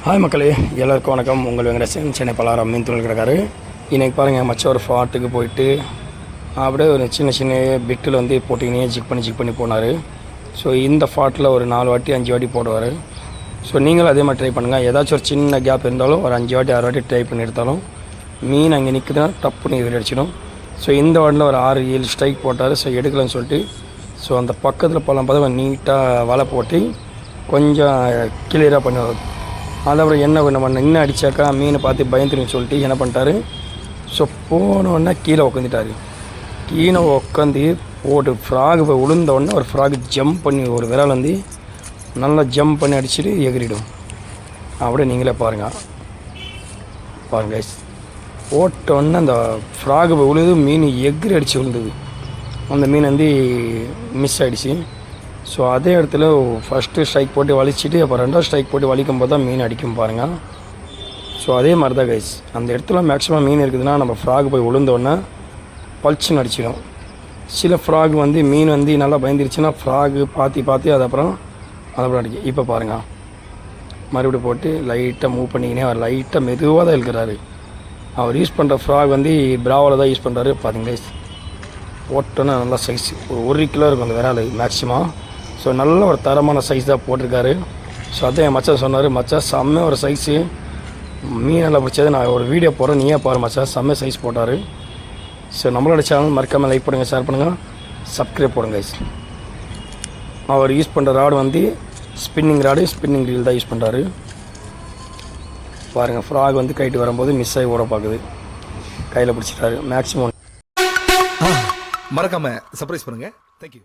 Hi மக்களே, எல்லாருக்கும் வணக்கம். உங்கள் வெங்கடேசன், சென்னை பலாரம் மீன் தொழில் கிடக்காரு. இன்றைக்கி பாருங்கள், மச்சம் ஒரு ஃபாட்டுக்கு போயிட்டு அப்படியே ஒரு சின்ன சின்ன பிட்டில் வந்து போட்டிங்கன்னே ஜிக் பண்ணி போனார். ஸோ இந்த ஃபாட்டில் ஒரு 4 வாட்டி 5 வாட்டி போடுவார். ஸோ நீங்களும் அதே மாதிரி ட்ரை பண்ணுங்கள். ஏதாச்சும் ஒரு சின்ன கேப் இருந்தாலும் ஒரு 5 வாட்டி 6 வாட்டி ட்ரை பண்ணி எடுத்தாலும் மீன் அங்கே நிற்குதுன்னா டப்புன்னு எதிரி அடிச்சிடும். ஸோ இந்த வாட்டில் ஒரு 6-7 ஸ்ட்ரைக் போட்டார். ஸோ எடுக்கலன்னு சொல்லிட்டு ஸோ அந்த பக்கத்தில் பார்த்தா நீட்டாக வலை போட்டு கொஞ்சம் கிளியராக பண்ணுவார். அப்புறம் என்ன பண்ண இன்னும் அடித்தாக்கா மீனை பார்த்து பயந்துருன்னு சொல்லிட்டு என்ன பண்ணிட்டாரு, ஸோ போனோடனே கீழே உட்காந்துட்டார். கீழே உட்காந்து போட்டு ஃப்ராக் உளுந்தோடனே ஒரு ஃப்ராக் ஜம்ப் பண்ணி ஒரு விரல் வந்து நல்லா ஜம்ப் பண்ணி அடிச்சுட்டு எகிரிடும். அப்படியே நீங்களே பாருங்கள் போட்டோடனே அந்த ஃப்ராக் உழுது மீன் எகிரி அடித்து விழுந்தது. அந்த மீன் வந்து மிஸ் ஆகிடுச்சு. ஸோ அதே இடத்துல ஃபஸ்ட்டு ஸ்ட்ரைக் போட்டு வலிச்சிட்டு அப்புறம் 2வது ஸ்ட்ரைக் போட்டு வலிக்கும் போது தான் மீன் அடிக்கும் பாருங்கள். ஸோ அதே மாதிரி தான் கைஸ், அந்த இடத்துல மேக்ஸிமம் மீன் இருக்குதுன்னா நம்ம ஃப்ராக் போய் விழுந்தோடனே பல்ச்சுன்னு அடிச்சிடும். சில ஃப்ராக் வந்து மீன் வந்து நல்லா பயந்துருச்சுன்னா ஃப்ராகு பார்த்து அது அப்புறம் அடிக்கும். இப்போ பாருங்கள், மறுபடியும் போட்டு லைட்டாக மூவ் பண்ணிக்கினே அவர் லைட்டாக மெதுவாக தான் இருக்கிறாரு. அவர் யூஸ் பண்ணுற ஃப்ராக் வந்து பிராவில் தான் யூஸ் பண்ணுறாரு. பார்த்தீங்களா போட்டோன்னா நல்லா சைஸ் ஒரு 1 கிலோ இருக்கும் அந்த விரால் மேக்ஸிமம். ஸோ நல்ல ஒரு தரமான சைஸ் தான் போட்டிருக்காரு. ஸோ அதான் என் மச்சான் சொன்னார், மச்சான் செம்ம ஒரு சைஸு மீன் நல்லா பிடிச்சது, நான் ஒரு வீடியோ போடுறேன், நீயே பாரு மச்சான், செம்ம சைஸ் போட்டார். ஸோ நம்மளோட சேனல் மறக்காமல் லைக் பண்ணுங்கள், ஷேர் பண்ணுங்கள், சப்ஸ்கிரைப் போடுங்க. அவர் யூஸ் பண்ணுற ராடு வந்து ஸ்பின்னிங் ரீல் தான் யூஸ் பண்ணுறாரு. பாருங்கள், ஃப்ராக் வந்து கைட்டு வரும்போது மிஸ் ஆகி ஓட பார்க்குது, கையில் பிடிச்சிட்டாரு. மேக்ஸிமம் மறக்காமல் சர்ப்ரைஸ் பண்ணுங்கள். தேங்க்யூ.